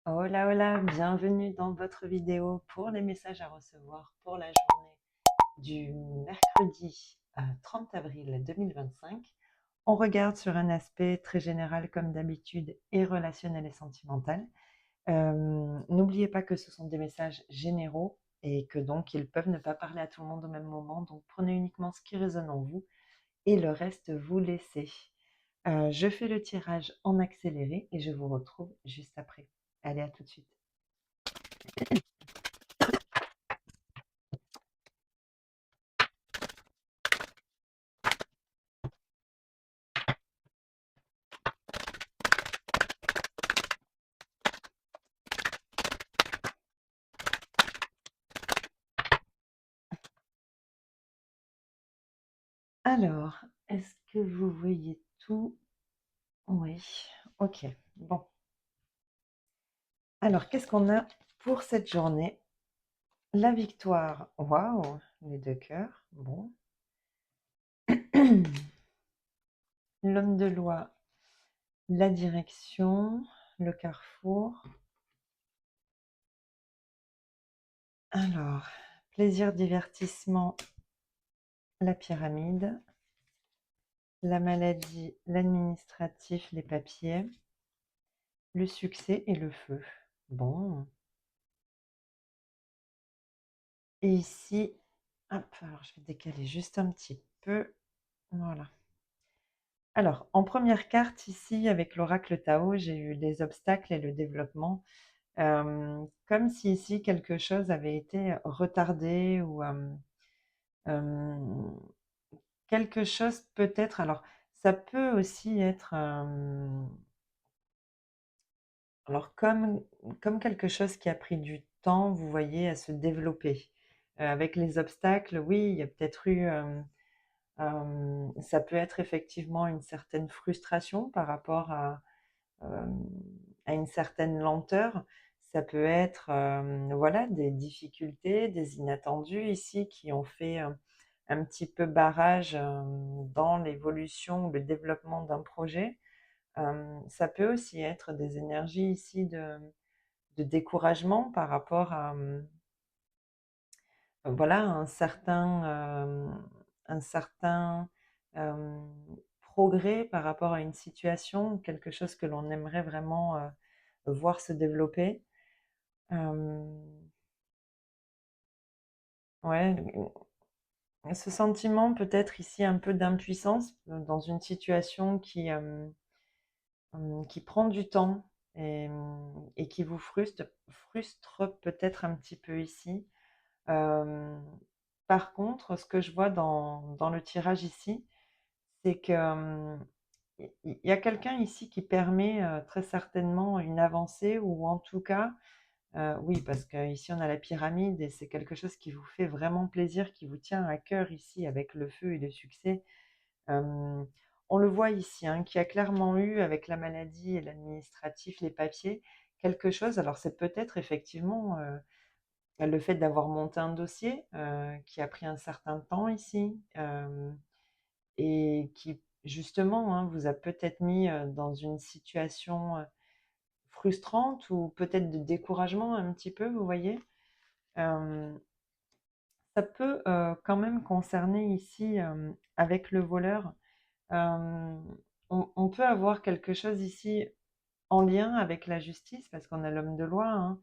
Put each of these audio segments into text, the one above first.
Hola, hola, bienvenue dans votre vidéo pour les messages à recevoir pour la journée du mercredi 30 avril 2025. On regarde sur un aspect très général comme d'habitude et relationnel et sentimental. N'oubliez pas que ce sont des messages généraux et que donc ils peuvent ne pas parler à tout le monde au même moment. Donc prenez uniquement ce qui résonne en vous et le reste vous laissez. Je fais le tirage en accéléré et je vous retrouve juste après. Allez, à tout de suite. Alors, est-ce que vous voyez tout? Oui, ok. Bon. Alors, qu'est-ce qu'on a pour cette journée? La victoire. Waouh, les deux cœurs. Bon. L'homme de loi, la direction, le carrefour. Alors, plaisir, divertissement, la pyramide. La maladie, l'administratif, les papiers. Le succès et le feu. Bon. Et ici, hop, alors je vais décaler juste un petit peu. Voilà. Alors, en première carte ici, avec l'oracle Tao, j'ai eu les obstacles et le développement. Comme si ici quelque chose avait été retardé ou quelque chose peut-être. Alors, ça peut aussi être alors comme quelque chose qui a pris du temps, vous voyez, à se développer. Avec les obstacles, oui, il y a peut-être eu ça peut être effectivement une certaine frustration par rapport à une certaine lenteur. Ça peut être voilà, des difficultés, des inattendus ici qui ont fait un petit peu barrage dans l'évolution ou le développement d'un projet. Ça peut aussi être des énergies ici de découragement par rapport à voilà, un certain euh, progrès par rapport à une situation, quelque chose que l'on aimerait vraiment voir se développer. Euh, ouais, ce sentiment peut-être ici un peu d'impuissance dans une situation qui prend du temps et qui vous frustre peut-être un petit peu ici. Euh, Par contre, ce que je vois dans le tirage ici, c'est que il y a quelqu'un ici qui permet très certainement une avancée ou en tout cas, oui, parce qu'ici on a la pyramide et c'est quelque chose qui vous fait vraiment plaisir, qui vous tient à cœur ici avec le feu et le succès. Euh, on le voit ici, hein, qui a clairement eu avec la maladie et l'administratif, les papiers, quelque chose. Alors c'est peut-être effectivement le fait d'avoir monté un dossier qui a pris un certain temps ici et qui justement hein, vous a peut-être mis dans une situation frustrante ou peut-être de découragement un petit peu, vous voyez. Euh, Ça peut quand même concerner ici avec le voleur. euh, on peut avoir quelque chose ici en lien avec la justice parce qu'on a l'homme de loi, hein.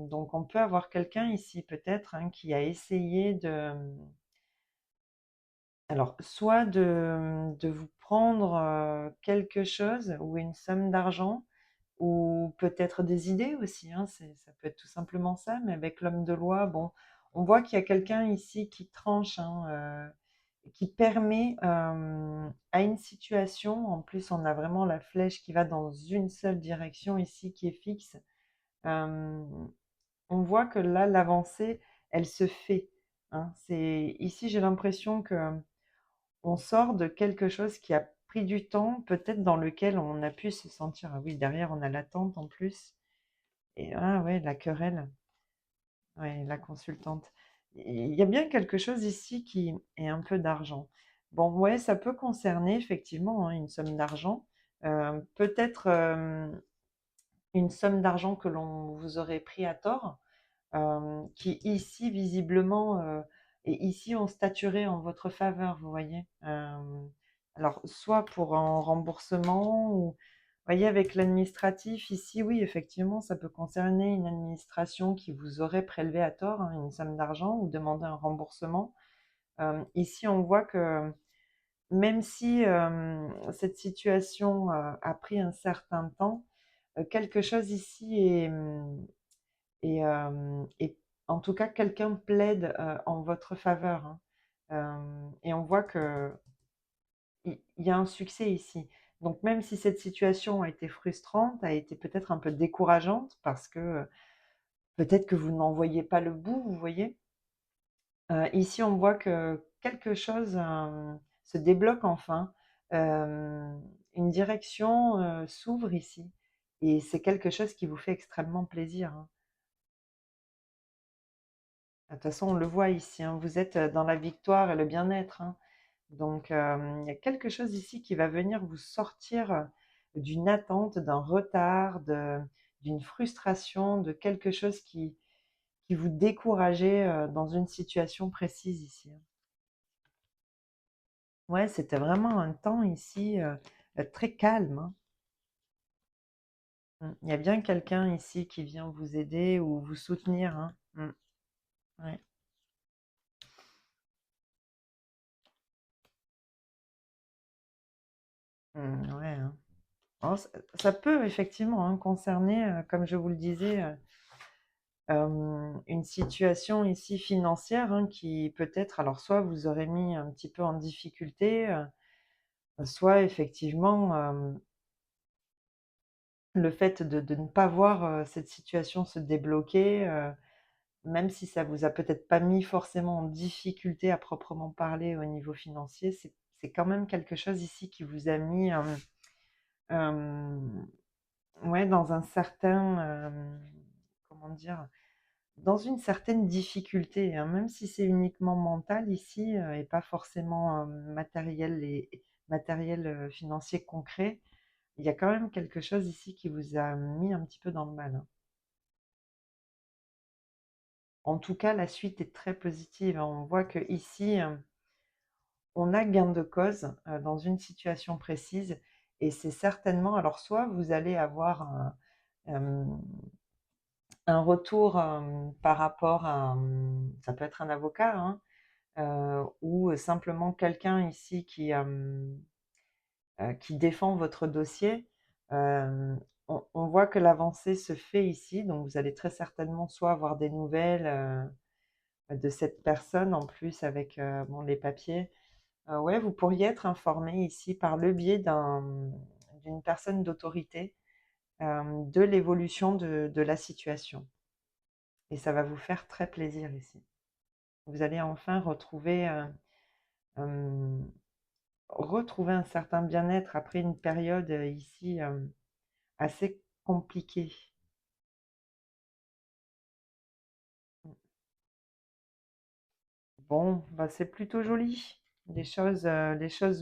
Donc on peut avoir quelqu'un ici peut-être hein, qui a essayé de, alors soit de vous prendre quelque chose ou une somme d'argent ou peut-être des idées aussi, hein, ça peut être tout simplement ça, mais avec l'homme de loi, bon, on voit qu'il y a quelqu'un ici qui tranche, hein, qui permet à une situation, en plus on a vraiment la flèche qui va dans une seule direction ici qui est fixe. Euh, on voit que là, l'avancée, elle se fait, hein. Ici, j'ai l'impression que on sort de quelque chose qui a pris du temps, peut-être dans lequel on a pu se sentir. Ah oui, derrière, on a l'attente en plus. Et ah ouais, la querelle, ouais, la consultante. Il y a bien quelque chose ici qui est un peu d'argent. Bon, ouais, ça peut concerner effectivement hein, une somme d'argent. Peut-être une somme d'argent que l'on vous aurait pris à tort, qui ici visiblement et ici on statuerait en votre faveur, vous voyez. Alors soit pour un remboursement ou vous voyez avec l'administratif ici, oui effectivement ça peut concerner une administration qui vous aurait prélevé à tort hein, une somme d'argent ou demander un remboursement. Ici on voit que même si cette situation a pris un certain temps, quelque chose ici et en tout cas, quelqu'un plaide en votre faveur, hein. Et on voit que il y a un succès ici. Donc même si cette situation a été frustrante, a été peut-être un peu décourageante, parce que peut-être que vous n'en voyez pas le bout, vous voyez. Ici, on voit que quelque chose se débloque enfin. Euh, une direction s'ouvre ici. Et c'est quelque chose qui vous fait extrêmement plaisir, hein. De toute façon, on le voit ici, hein, vous êtes dans la victoire et le bien-être, hein. Donc, il y a quelque chose ici qui va venir vous sortir d'une attente, d'un retard, d'une frustration, de quelque chose qui vous décourageait dans une situation précise ici, hein. Ouais, c'était vraiment un temps ici très calme, hein. Il y a bien quelqu'un ici qui vient vous aider ou vous soutenir, hein. Ouais. Ouais, hein. Alors, ça peut effectivement hein, concerner, comme je vous le disais, une situation ici financière hein, qui peut-être, alors soit vous aurez mis un petit peu en difficulté, soit effectivement le fait de ne pas voir cette situation se débloquer, même si ça vous a peut-être pas mis forcément en difficulté à proprement parler au niveau financier, c'est quand même quelque chose ici qui vous a mis euh, ouais, dans un certain, comment dire, dans une certaine difficulté, hein, même si c'est uniquement mental ici et pas forcément matériel financier concret, il y a quand même quelque chose ici qui vous a mis un petit peu dans le mal, hein. En tout cas, la suite est très positive, hein. On voit que ici, on a gain de cause dans une situation précise et c'est certainement, alors soit vous allez avoir euh, un retour par rapport à, ça peut être un avocat, hein, ou simplement quelqu'un ici qui défend votre dossier. Euh, on voit que l'avancée se fait ici, donc vous allez très certainement soit avoir des nouvelles de cette personne en plus avec bon, les papiers. Ouais, vous pourriez être informé ici par le biais d'une personne d'autorité de l'évolution de la situation. Et ça va vous faire très plaisir ici. Vous allez enfin euh, retrouver un certain bien-être après une période ici assez compliquée. Bon, bah c'est plutôt joli. Les choses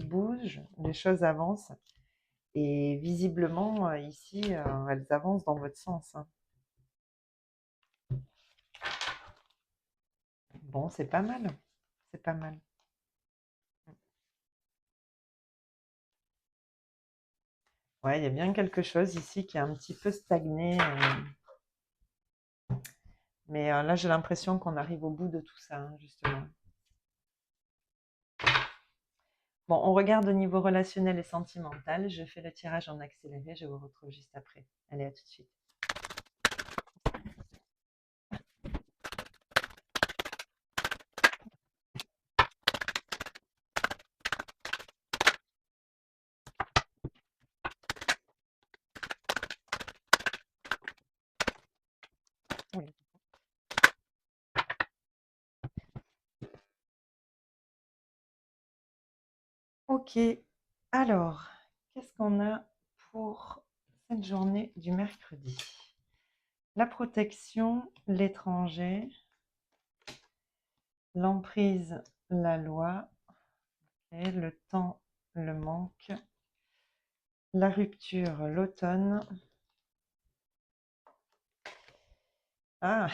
bougent, les choses avancent. Et visiblement, ici, elles avancent dans votre sens, hein. Bon, c'est pas mal. C'est pas mal. Ouais, il y a bien quelque chose ici qui est un petit peu stagné. Mais là, j'ai l'impression qu'on arrive au bout de tout ça, hein, justement. Bon, on regarde au niveau relationnel et sentimental. Je fais le tirage en accéléré. Je vous retrouve juste après. Allez, à tout de suite. Oui. Ok. Alors, qu'est-ce qu'on a pour cette journée du mercredi? La protection, l'étranger, l'emprise, la loi, et le temps, le manque, la rupture, l'automne, Ah,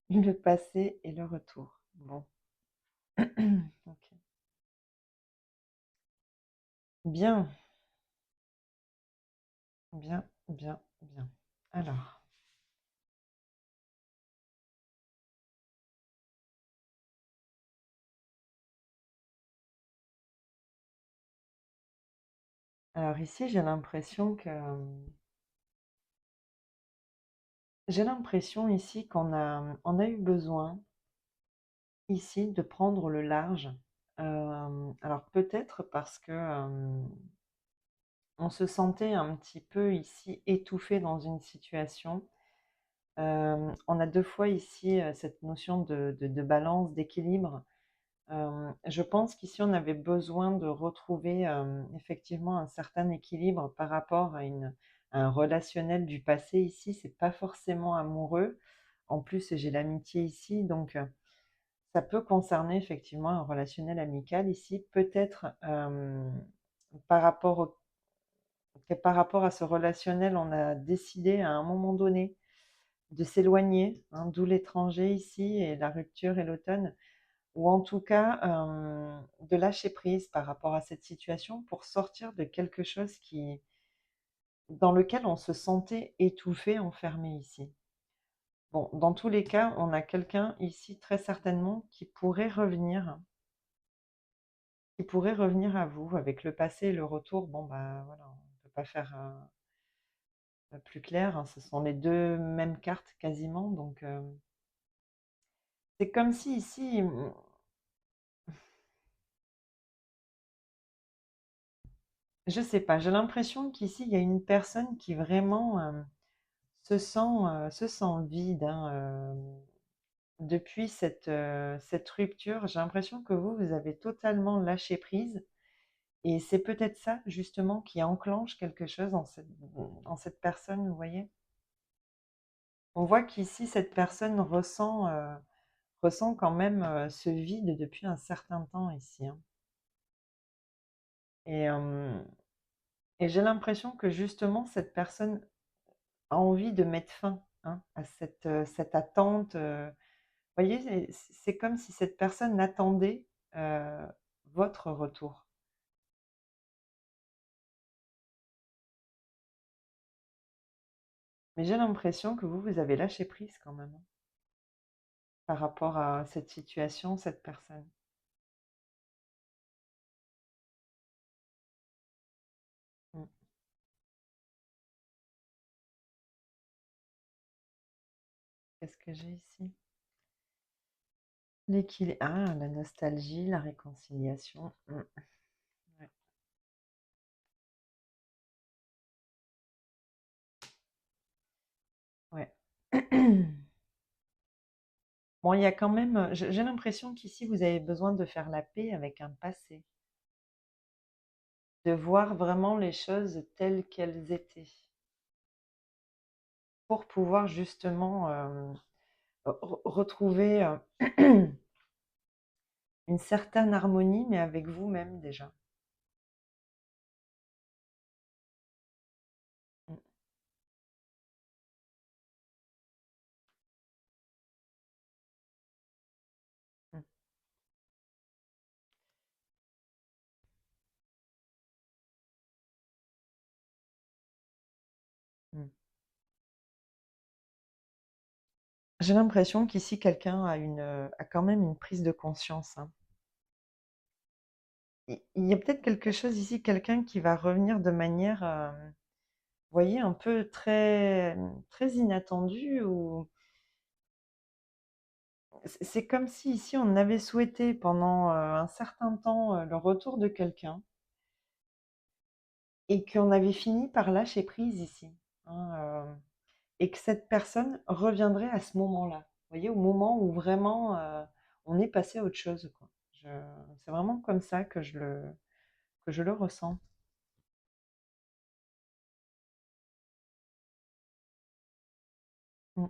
le passé et le retour. Bon. Ok. Bien, bien, bien, bien. Alors, alors ici, j'ai l'impression ici on a eu besoin ici de prendre le large. Alors peut-être parce que on se sentait un petit peu ici étouffé dans une situation. On a deux fois ici cette notion de balance, d'équilibre. Je pense qu'ici on avait besoin de retrouver effectivement un certain équilibre par rapport à un relationnel du passé. Ici, c'est pas forcément amoureux. En plus, j'ai l'amitié ici, donc ça peut concerner effectivement un relationnel amical ici. Peut-être par rapport que par rapport à ce relationnel, on a décidé à un moment donné de s'éloigner, hein, d'où l'étranger ici et la rupture et l'automne, ou en tout cas de lâcher prise par rapport à cette situation pour sortir de quelque chose dans lequel on se sentait étouffé, enfermé ici. Bon, dans tous les cas, on a quelqu'un ici très certainement qui pourrait revenir à vous avec le passé et le retour. Bon, bah voilà, on ne peut pas faire plus clair, hein, ce sont les deux mêmes cartes quasiment, donc c'est comme si ici, je sais pas, j'ai l'impression qu'ici, il y a une personne qui vraiment se sent vide, hein, depuis cette rupture. J'ai l'impression que vous avez totalement lâché prise. Et c'est peut-être ça, justement, qui enclenche quelque chose en cette personne, vous voyez. On voit qu'ici, cette personne ressent quand même ce vide depuis un certain temps ici, hein. Et, euh, et j'ai l'impression que justement, cette personne a envie de mettre fin, hein, à cette attente. Vous voyez, c'est comme si cette personne attendait euh, votre retour. Mais j'ai l'impression que vous avez lâché prise quand même, hein, par rapport à cette situation, cette personne. Mm. Qu'est-ce que j'ai ici? L'équilibre. Ah, la nostalgie, la réconciliation. Mm. Ouais. Ouais. Bon, il y a quand même, j'ai l'impression qu'ici, vous avez besoin de faire la paix avec un passé, de voir vraiment les choses telles qu'elles étaient, pour pouvoir justement retrouver une certaine harmonie, mais avec vous-même déjà. Mm, mm, mm. J'ai l'impression qu'ici, quelqu'un a quand même une prise de conscience, hein. Il y a peut-être quelque chose ici, quelqu'un qui va revenir de manière, vous voyez, un peu très inattendue, ou c'est comme si ici on avait souhaité pendant un certain temps le retour de quelqu'un et qu'on avait fini par lâcher prise ici, hein, et que cette personne reviendrait à ce moment-là. Vous voyez, au moment où vraiment on est passé à autre chose, quoi. C'est vraiment comme ça que je le ressens. Mm,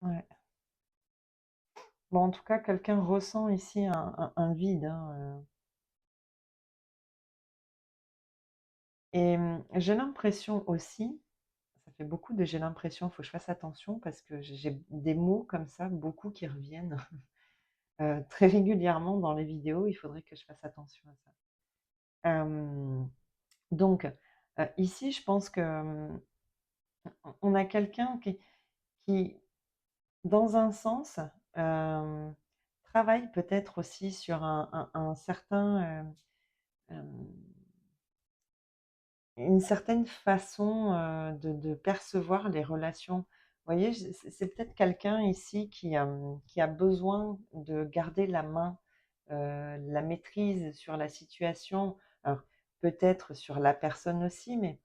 ouais. Bon, en tout cas, quelqu'un ressent ici un vide, hein, Et j'ai l'impression aussi, ça fait beaucoup de j'ai l'impression, il faut que je fasse attention parce que j'ai des mots comme ça, beaucoup qui reviennent très régulièrement dans les vidéos. Il faudrait que je fasse attention à ça. Donc, ici, je pense que on a quelqu'un qui, dans un sens, travaille peut-être aussi sur un certain, une certaine façon, de percevoir les relations. Vous voyez, c'est peut-être quelqu'un ici qui a besoin de garder la main, la maîtrise sur la situation. Alors, peut-être sur la personne aussi, mais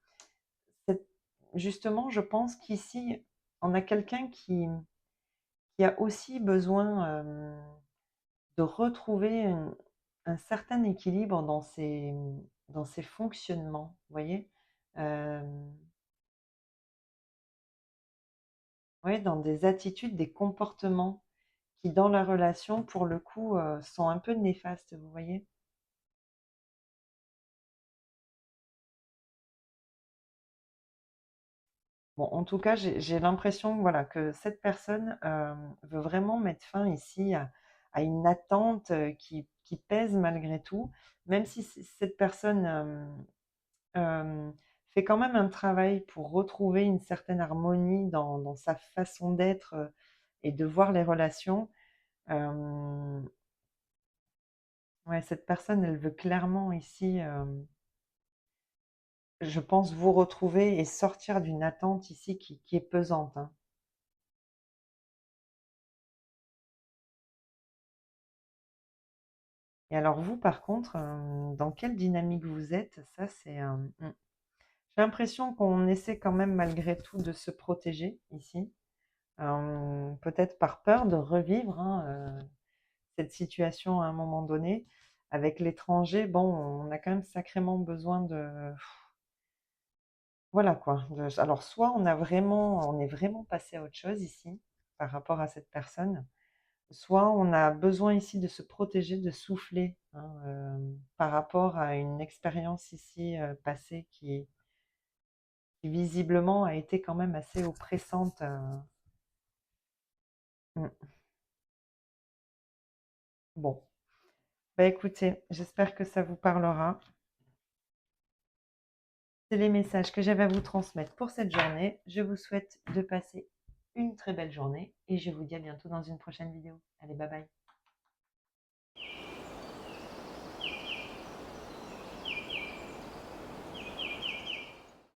c'est justement, je pense qu'ici, on a quelqu'un qui a aussi besoin, de retrouver un certain équilibre dans ses fonctionnements, vous voyez? Hem, ouais, dans des attitudes, des comportements qui, dans la relation, pour le coup, sont un peu néfastes, vous voyez? Bon, en tout cas, j'ai l'impression, voilà, que cette personne, veut vraiment mettre fin ici à une attente, qui pèse malgré tout, même si cette personne, fait quand même un travail pour retrouver une certaine harmonie dans sa façon d'être, et de voir les relations. Hem, ouais, cette personne, elle veut clairement ici, je pense, vous retrouver et sortir d'une attente ici qui est pesante, hein. Et alors vous, par contre, dans quelle dynamique vous êtes? Ça, c'est, j'ai l'impression qu'on essaie quand même malgré tout de se protéger ici, peut-être par peur de revivre, hein, cette situation à un moment donné. Avec l'étranger, bon, on a quand même sacrément besoin de voilà quoi, alors soit on est vraiment passé à autre chose ici, par rapport à cette personne, soit on a besoin ici de se protéger, de souffler, hein, par rapport à une expérience ici, passée qui visiblement a été quand même assez oppressante, mmh. Bon, bah, écoutez, j'espère que ça vous parlera. C'est les messages que j'avais à vous transmettre pour cette journée. Je vous souhaite de passer une très belle journée et je vous dis à bientôt dans une prochaine vidéo. Allez, bye bye.